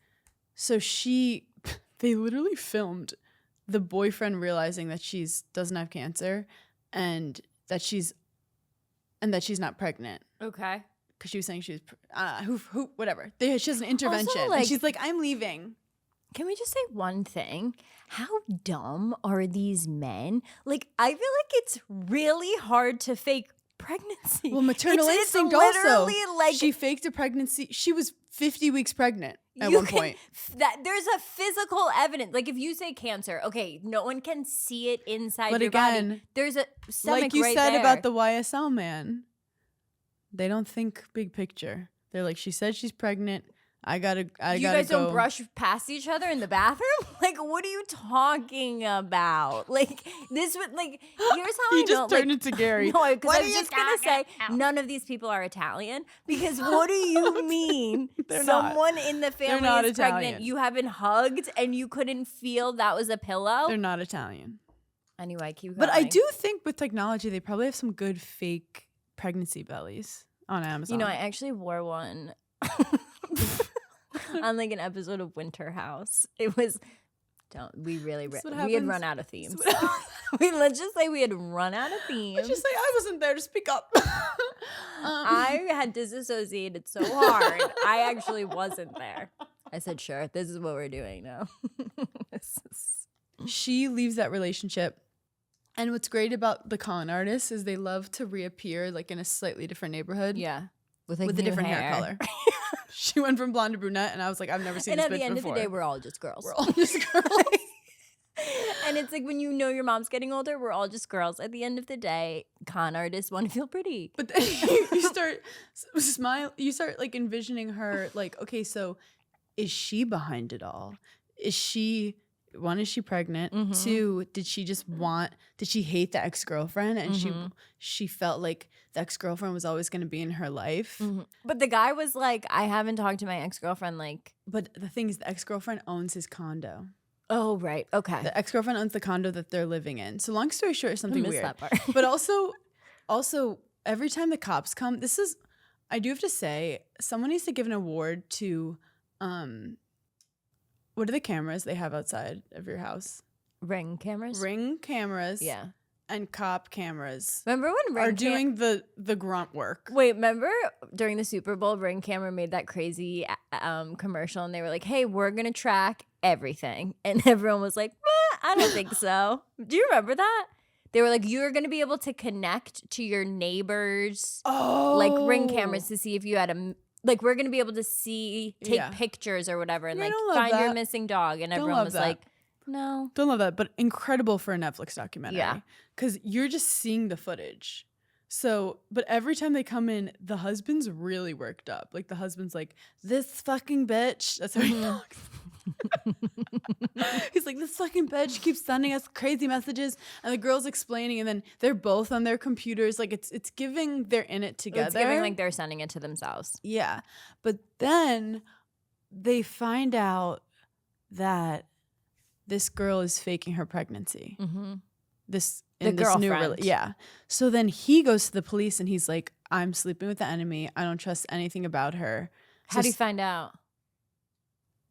So they literally filmed the boyfriend realizing that doesn't have cancer and that she's not pregnant. Okay. Because she was saying she was, whatever. She has an intervention. Also, and she's like, I'm leaving. Can we just say one thing? How dumb are these men? Like, I feel like it's really hard to fake pregnancy. Well, maternal instinct also. Like, she faked a pregnancy. She was 50 weeks pregnant at one point. There's a physical evidence. Like if you say cancer, okay, no one can see it inside your body. There's a stomach like you right said there. about the YSL man. They don't think big picture. They're like, she said she's pregnant. You guys don't brush past each other in the bathroom? Like, what are you talking about? Like, this would, like, here's how you just turned into Gary. No, because I was just going to say, none of these people are Italian. Because what do you mean someone in the family is pregnant? You haven't hugged and you couldn't feel that was a pillow? They're not Italian. Anyway, keep going. But I do think with technology, they probably have some good fake pregnancy bellies on Amazon. You know, I actually wore one on like an episode of Winter House. It was we had run out of themes. Let's just say we had run out of themes. Let's just say I wasn't there to speak up. I had disassociated so hard. I actually wasn't there. I said, sure, this is what we're doing now. She leaves that relationship. And what's great about the con artists is they love to reappear like in a slightly different neighborhood. Yeah. With a different hair color. She went from blonde to brunette, and I was like, I've never seen this bitch before. And at the end of the day, we're all just girls. We're all just girls. And it's like when you know your mom's getting older, we're all just girls. At the end of the day, con artists want to feel pretty. But then you start you start like envisioning her like, okay, so is she behind it all? One, is she pregnant? Mm-hmm. Two, did she hate the ex-girlfriend and she felt like the ex-girlfriend was always going to be in her life? Mm-hmm. But the guy was like, I haven't talked to my ex-girlfriend But the thing is, the ex-girlfriend owns his condo. Oh, right. Okay. The ex-girlfriend owns the condo that they're living in. So long story short, something weird. That part. But also every time the cops come, I do have to say, someone needs to give an award to what are the cameras they have outside of your house? Ring cameras? Ring cameras. Yeah. And cop cameras. Remember when Ring are doing the grunt work? Wait, remember during the Super Bowl, Ring Camera made that crazy commercial and they were like, hey, we're going to track everything. And everyone was like, I don't think so. Do you remember that? They were like, you're going to be able to connect to your neighbors' like Ring cameras to see if you had we're going to be able to take pictures or whatever and find your missing dog. And everyone was like, no. Don't love that, but incredible for a Netflix documentary. Yeah. Because you're just seeing the footage. So, but every time they come in, the husband's really worked up. Like the husband's like, this fucking bitch. That's how he talks. He's like, this fucking bitch keeps sending us crazy messages. And the girl's explaining, and then they're both on their computers. Like it's giving they're in it together. It's giving like they're sending it to themselves. Yeah. But then they find out that this girl is faking her pregnancy. Mm-hmm. Yeah. So then he goes to the police and he's like, I'm sleeping with the enemy. I don't trust anything about her. How do you find out?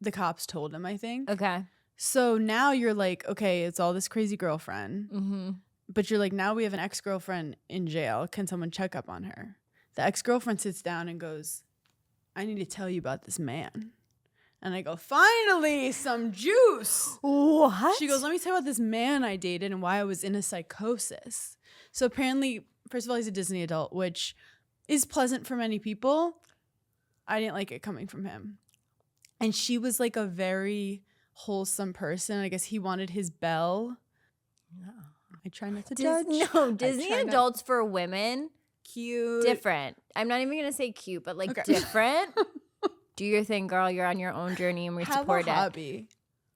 The cops told him, I think. Okay. So now you're like, okay, it's all this crazy girlfriend. Mm-hmm. But you're like, now we have an ex-girlfriend in jail. Can someone check up on her? The ex-girlfriend sits down and goes, I need to tell you about this man. And I go, finally, some juice. What? She goes, let me tell you about this man I dated and why I was in a psychosis. So apparently, first of all, he's a Disney adult, which is pleasant for many people. I didn't like it coming from him. And she was like a very wholesome person. I guess he wanted his belle. I try not to judge. No, Disney adults for women. cute. Different. I'm not even gonna say cute, but like different. Do your thing, girl. You're on your own journey, and we support it. Have a hobby.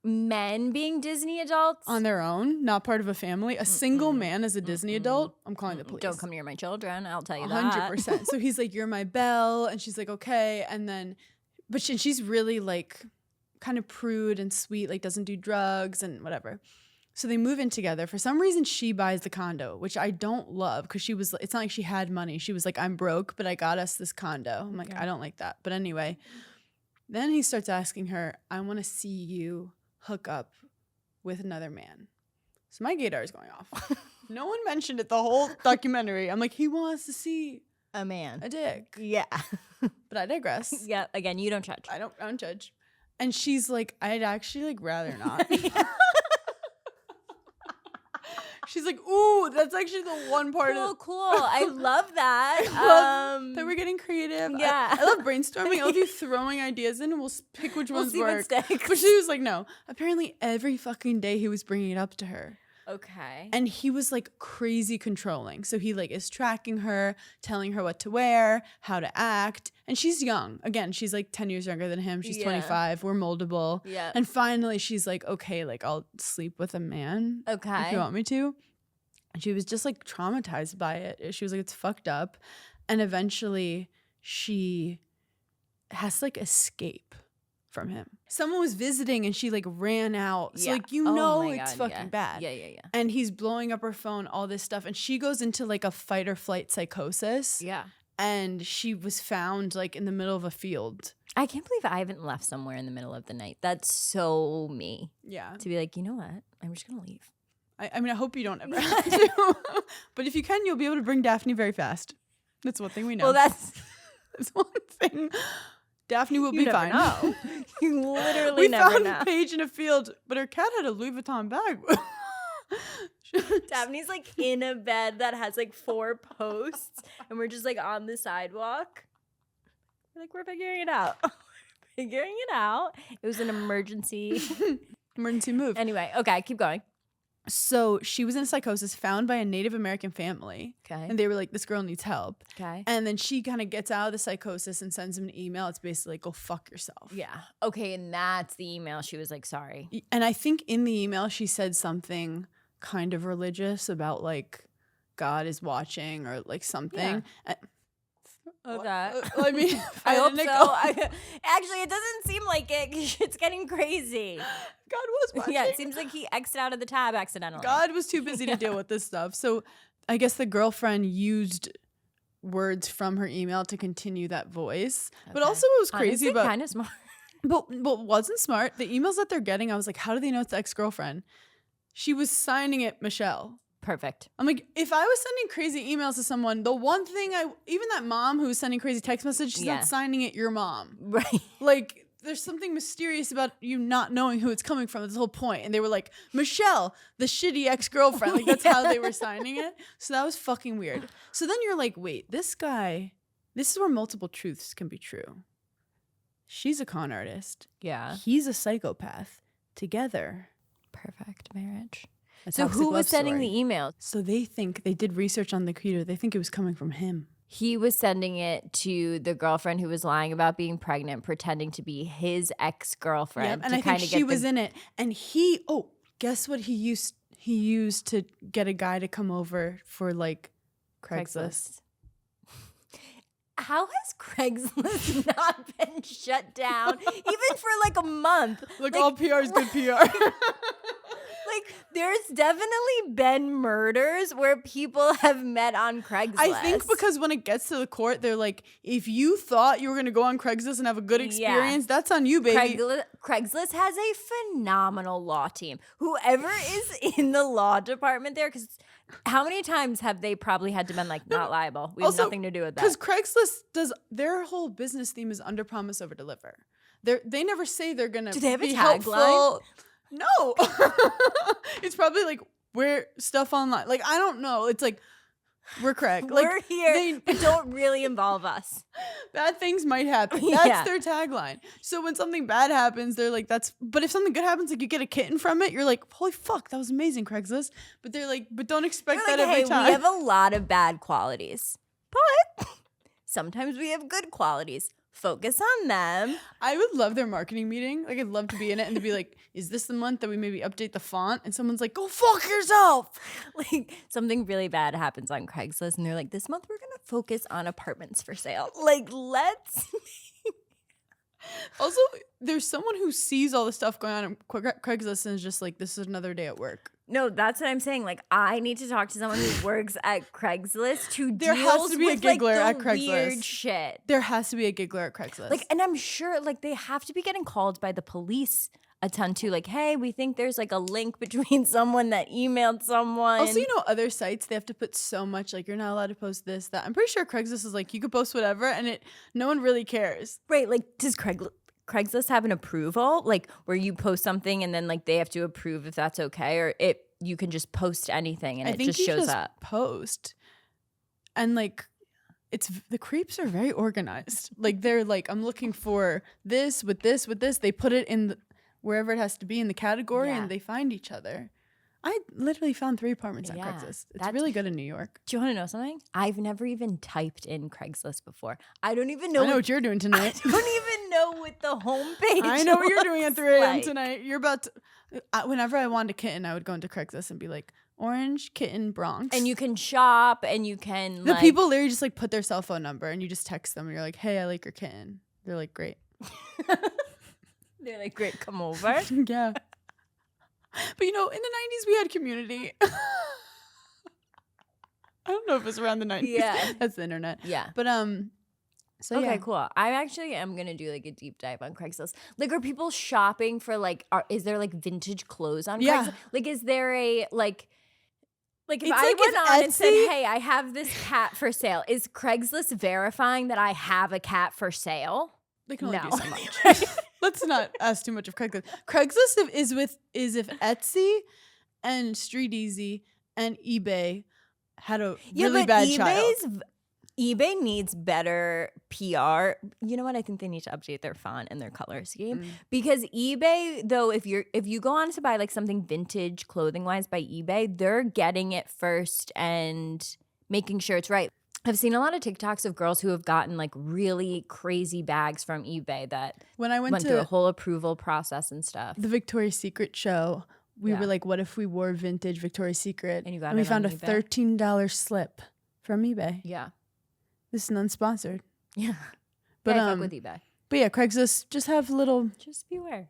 Men being Disney adults on their own, not part of a family. A single man as a Disney adult, I'm calling the police. Don't come near my children. I'll tell you 100%. So he's like, "You're my Belle," and she's like, "Okay." And then, but she's really like, kind of prude and sweet, like doesn't do drugs and whatever. So they move in together. For some reason, she buys the condo, which I don't love because she was. It's not like she had money. She was like, "I'm broke, but I got us this condo." I'm like, I don't like that. But anyway, then he starts asking her, "I want to see you hook up with another man." So my gaydar is going off. No one mentioned it the whole documentary. I'm like, he wants to see a man, a dick. Yeah. But I digress. Yeah. Again, you don't judge. I don't judge. And she's like, I'd actually like rather not. She's like, ooh, that's actually the one part cool. I love that. That we're getting creative. Yeah. I love brainstorming. I love you throwing ideas in and we'll pick which ones work. What sticks. But she was like, no. Apparently every fucking day he was bringing it up to her. Okay. And he was like crazy controlling. So he like is tracking her, telling her what to wear, how to act. And she's young. Again, she's like 10 years younger than him. She's 25. We're moldable. Yeah. And finally she's like, okay, like I'll sleep with a man. Okay. If you want me to. And she was just like traumatized by it. She was like, it's fucked up. And eventually she has to like escape from him. Someone was visiting and she like ran out. So like, it's fucking bad. Yeah. And he's blowing up her phone, all this stuff. And she goes into like a fight or flight psychosis. Yeah. And she was found like in the middle of a field. I can't believe I haven't left somewhere in the middle of the night. That's so me. Yeah. To be like, you know what? I'm just going to leave. I mean, I hope you don't ever have to. But if you can, you'll be able to bring Daphne very fast. That's one thing we know. Well, that's one thing. Daphne will be fine. No, you literally never know. We found Paige in a field, but her cat had a Louis Vuitton bag. Daphne's like in a bed that has like 4 posts, and we're just like on the sidewalk. We're figuring it out. Figuring it out. It was an emergency move. Anyway, okay, keep going. So she was in a psychosis found by a Native American family. Okay. And they were like, this girl needs help. Okay. And then she kind of gets out of the psychosis and sends him an email. It's basically like, go fuck yourself. Yeah. Okay. And that's the email. She was like, sorry. And I think in the email, she said something kind of religious about like God is watching or like something. Yeah. Okay. I mean, I hope so. Actually, it doesn't seem like it. It's getting crazy. God was watching. Yeah, it seems like he X'd out of the tab accidentally. God was too busy to deal with this stuff. So I guess the girlfriend used words from her email to continue that voice. Okay. But also it was crazy. Honestly, kind of smart. But wasn't smart. The emails that they're getting, I was like, how do they know it's the ex-girlfriend? She was signing it Michelle. Perfect. I'm like, if I was sending crazy emails to someone, the one thing even that mom who was sending crazy text messages, she's not signing it your mom. Right. Like, there's something mysterious about you not knowing who it's coming from. That's the whole point. And they were like, Michelle, the shitty ex-girlfriend. Like, that's how they were signing it. So that was fucking weird. So then you're like, wait, this guy, this is where multiple truths can be true. She's a con artist. Yeah. He's a psychopath. Together. Perfect marriage. So who was sending the email? So they did research on the computer. They think it was coming from him. He was sending it to the girlfriend who was lying about being pregnant, pretending to be his ex-girlfriend. Yep, and I think she was in it. And guess what he used to get a guy to come over for like Craigslist. How has Craigslist not been shut down even for like a month? Like all PR is good PR. Like, there's definitely been murders where people have met on Craigslist. I think because when it gets to the court, they're like, if you thought you were going to go on Craigslist and have a good experience, that's on you, baby. Craigslist has a phenomenal law team. Whoever is in the law department there, because how many times have they probably had to been like, not liable? We have nothing to do with that. Because Craigslist their whole business theme is under promise, over deliver. They never say they're going to be helpful. Do they have a tagline? No. It's probably like, we're stuff online. Like, I don't know. It's like, we're Craig. Like, we're here, but don't really involve us. Bad things might happen. That's their tagline. So when something bad happens, they're like, but if something good happens, like you get a kitten from it, you're like, holy fuck, that was amazing, Craigslist. But they're like, but don't expect that every time. We have a lot of bad qualities, But sometimes we have good qualities. Focus on them. I would love their marketing meeting. Like, I'd love to be in it and to be like, is this the month that we maybe update the font? And someone's like, go fuck yourself. Like, something really bad happens on Craigslist, and they're like, this month we're going to focus on apartments for sale. Like, let's. Also, there's someone who sees all the stuff going on on Craigslist and is just like, this is another day at work. No, that's what I'm saying. Like, I need to talk to someone who works at Craigslist who There has to be a giggler at Craigslist. Weird shit. There has to be a giggler at Craigslist. Like, and I'm sure, like, they have to be getting called by the police a ton too. Like, hey, we think there's like a link between someone that emailed someone. Also, you know, other sites, they have to put so much, like, you're not allowed to post this, that. I'm pretty sure Craigslist is like, you could post whatever and no one really cares. Right. Like, does Craigslist have an approval? Like, where you post something and then like they have to approve if that's okay, or you can just post anything and it just shows up. Post. And like, the creeps are very organized. Like, they're like, I'm looking for this with this with this. They put it in wherever it has to be in the category, and they find each other. I literally found 3 apartments on Craigslist. It's really good in New York. Do you want to know something? I've never even typed in Craigslist before. I don't even know. I know what you're doing tonight. I don't even know what the homepage I know what you're doing at 3 a.m. like. tonight. You're about to. Whenever I wanted a kitten, I would go into Craigslist and be like, Orange Kitten Bronx. And you can shop and you can. The people literally just like put their cell phone number and you just text them and you're like, hey, I like your kitten. They're like, great. They're like, great, come over. Yeah. But you know, in the 90s, we had community. I don't know if it's around the 90s. Yeah. That's the internet. Yeah. But, so okay, yeah. cool. I actually am going to do like a deep dive on Craigslist. Like, are people shopping for like, is there like vintage clothes on Craigslist? Like, is there a like if it's I like went if on and said, Etsy- hey, I have this cat for sale, is Craigslist verifying that I have a cat for sale? They can only No. do so much. Let's not ask too much of Craigslist. Craigslist is if Etsy and StreetEasy and eBay had a really bad child. eBay needs better PR. You know what? I think they need to update their font and their color scheme because eBay, though, if you go on to buy like something vintage clothing wise by eBay, they're getting it first and making sure it's right. I've seen a lot of TikToks of girls who have gotten like really crazy bags from eBay that When I went through a to whole approval process and stuff. the Victoria's Secret show, we were like, what if we wore vintage Victoria's Secret? And you got we it found on a eBay? $13 slip from eBay. Yeah. This is non-sponsored. Yeah. But I fuck with eBay. But yeah, Craigslist just have little Just beware.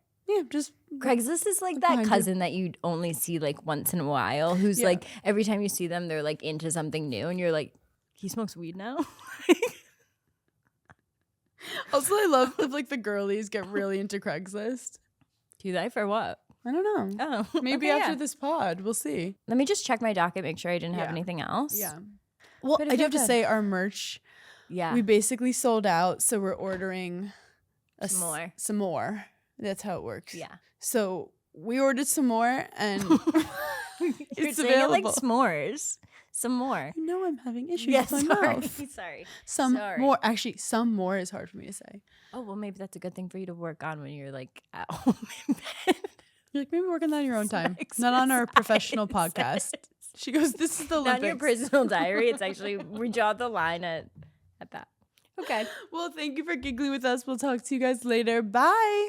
just Craigslist is like that behind you. cousin that you only see like once in a while who's Yeah. like every time you see them they're like into something new and you're like, he smokes weed now? Also, I love if like the girlies get really into Craigslist. Do they for what? I don't know. Oh. Maybe okay, after yeah. this pod, we'll see. Let me just check my docket, make sure I didn't have Yeah. anything else. Yeah. Well, But I do have to good. say our merch, Yeah. we basically sold out, so we're ordering Some more. Some more. That's how it works. Yeah. So we ordered some more, and You're it's saying it like available. s'mores. Some more. You know I'm having issues Yes, with my sorry. mouth. Sorry. Some Sorry. more. Actually, some more is hard for me to say. Oh, well, maybe that's a good thing for you to work on when you're like at home in bed. You're like, maybe work on that on your own time, Exercise. not on our professional podcast. She goes, "This is the Not in your Olympics." personal diary. It's actually, we draw the line at that. Okay. Well, thank you for giggling with us. We'll talk to you guys later. Bye.